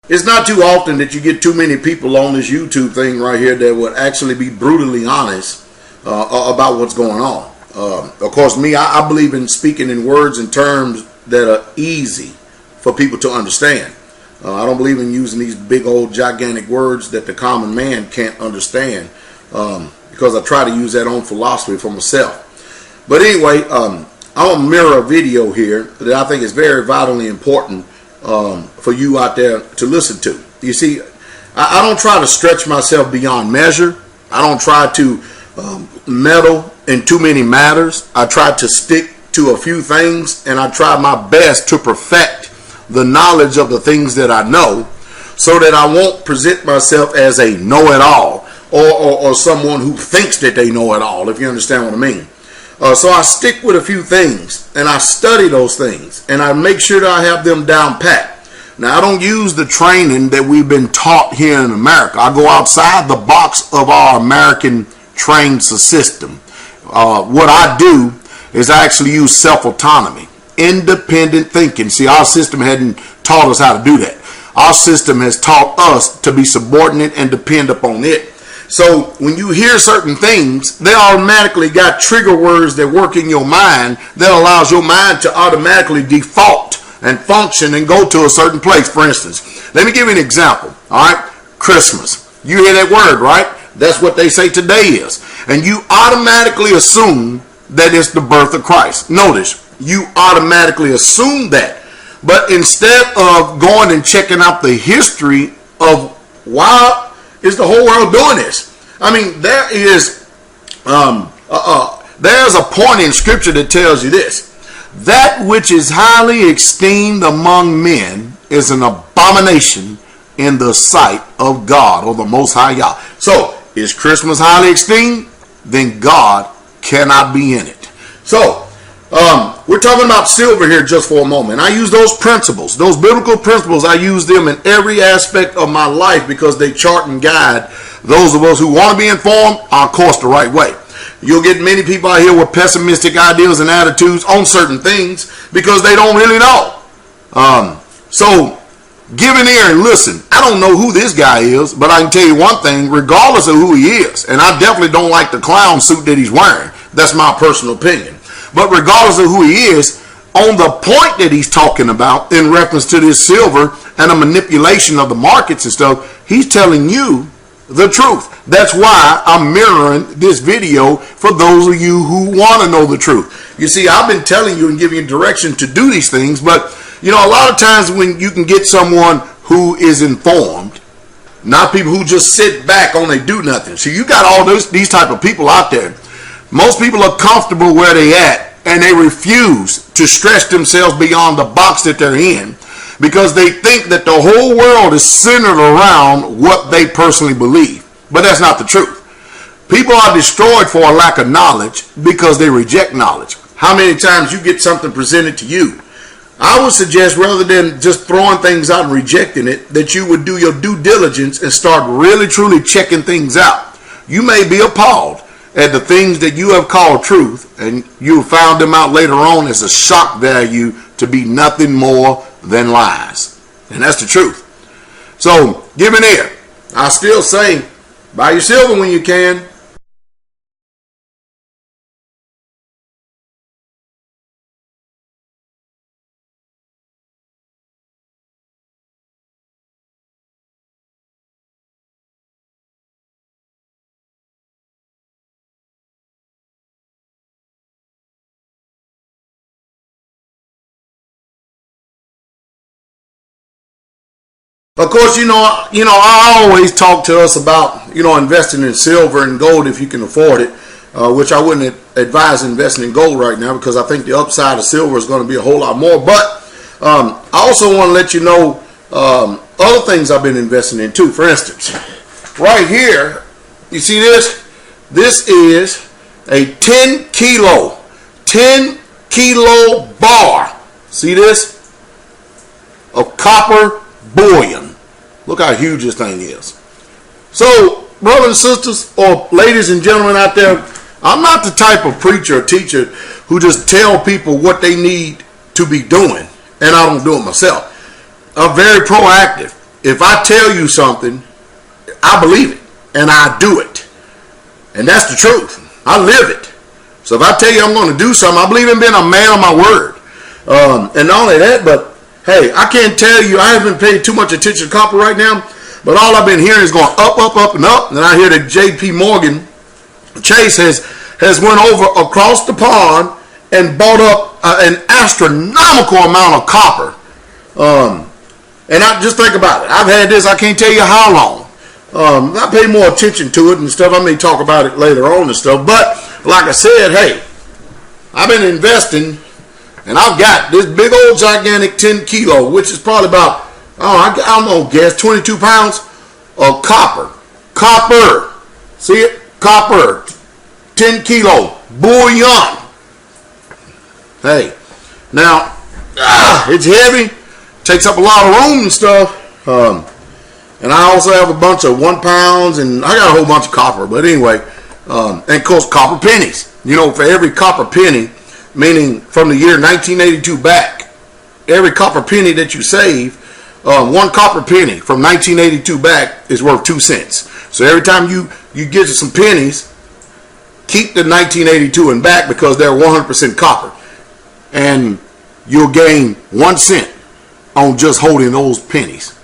It's not too often that you get too many people on this YouTube thing right here that would actually be brutally honest about what's going on. Of course, me, I believe in speaking in words and terms that are easy for people to understand. I don't believe in using these big old gigantic words that the common man can't understand, because I try to use that own philosophy for myself. But anyway, I'm going to mirror a video here that I think is very vitally important for you out there to listen to. You see, I don't try to stretch myself beyond measure. I don't try to meddle in too many matters. I try to stick to a few things, and I try my best to perfect the knowledge of the things that I know, so that I won't present myself as a know-it-all or someone who thinks that they know it all, if you understand what I mean. So I stick with a few things, and I study those things, and I make sure that I have them down pat. Now, I don't use the training that we've been taught here in America. I go outside the box of our American trained system. What I do is I actually use self-autonomy, independent thinking. See, our system hadn't taught us how to do that. Our system has taught us to be subordinate and depend upon it. So when you hear certain things, they automatically got trigger words that work in your mind that allows your mind to automatically default and function and go to a certain place. For instance, let me give you an example. All right, Christmas. You hear that word, right? That's what they say today is. And you automatically assume that it's the birth of Christ. Notice, you automatically assume that. But instead of going and checking out the history of why is the whole world doing this? I mean, there's a point in Scripture that tells you this: that which is highly esteemed among men is an abomination in the sight of God, or the Most High Yah. So, is Christmas highly esteemed? Then God cannot be in it. So, we're talking about silver here just for a moment. I use those principles, those biblical principles. I use them in every aspect of my life because they chart and guide those of us who want to be informed our course the right way. You'll get many people out here with pessimistic ideas and attitudes on certain things because they don't really know. So give an ear and listen. I don't know who this guy is, but I can tell you one thing, regardless of who he is, and I definitely don't like the clown suit that he's wearing. That's my personal opinion. But regardless of who he is, on the point that he's talking about in reference to this silver and a manipulation of the markets and stuff, he's telling you the truth. That's why I'm mirroring this video for those of you who want to know the truth. You see, I've been telling you and giving you direction to do these things, but you know, a lot of times when you can get someone who is informed, not people who just sit back on they do nothing. So you got all these type of people out there. Most people are comfortable where they at, and they refuse to stretch themselves beyond the box that they're in because they think that the whole world is centered around what they personally believe. But that's not the truth. People are destroyed for a lack of knowledge because they reject knowledge. How many times you get something presented to you? I would suggest, rather than just throwing things out and rejecting it, that you would do your due diligence and start really truly checking things out. You may be appalled at the things that you have called truth, and you found them out later on as a shock value to be nothing more than lies. And that's the truth. So give an ear. I still say, buy your silver when you can. Of course, you know, I always talk to us about, investing in silver and gold if you can afford it, which I wouldn't advise investing in gold right now because I think the upside of silver is going to be a whole lot more. But I also want to let you know other things I've been investing in too. For instance, right here, you see this? This is a 10 kilo bar. See this? Of copper bullion. Look how huge this thing is. So, brothers and sisters, or ladies and gentlemen out there, I'm not the type of preacher or teacher who just tell people what they need to be doing, and I don't do it myself. I'm very proactive if I tell you something, I believe it and I do it. And that's the truth. I live it. So if I tell you I'm going to do something, I believe in being a man of my word. And not only that, but hey, I can't tell you, I haven't paid too much attention to copper right now, but all I've been hearing is going up, up, up, and up. And I hear that J.P. Morgan Chase has went over across the pond and bought up an astronomical amount of copper. And I just think about it. I've had this, I can't tell you how long. I pay more attention to it and stuff. I may talk about it later on and stuff. But like I said, hey, I've been investing, and I've got this big old gigantic 10 kilo, which is probably about, I don't know, guess 22 pounds of copper. Copper. See it? Copper. 10 kilo. Bullion. Hey. Now, it's heavy. Takes up a lot of room and stuff. And I also have a bunch of 1 pounds, and I got a whole bunch of copper. But anyway, and of course, copper pennies. You know, for every copper penny, meaning from the year 1982 back, every copper penny that you save, 1 copper penny from 1982 back is worth 2 cents. So every time you get some pennies, keep the 1982 and back because they're 100% copper. And you'll gain 1 cent on just holding those pennies.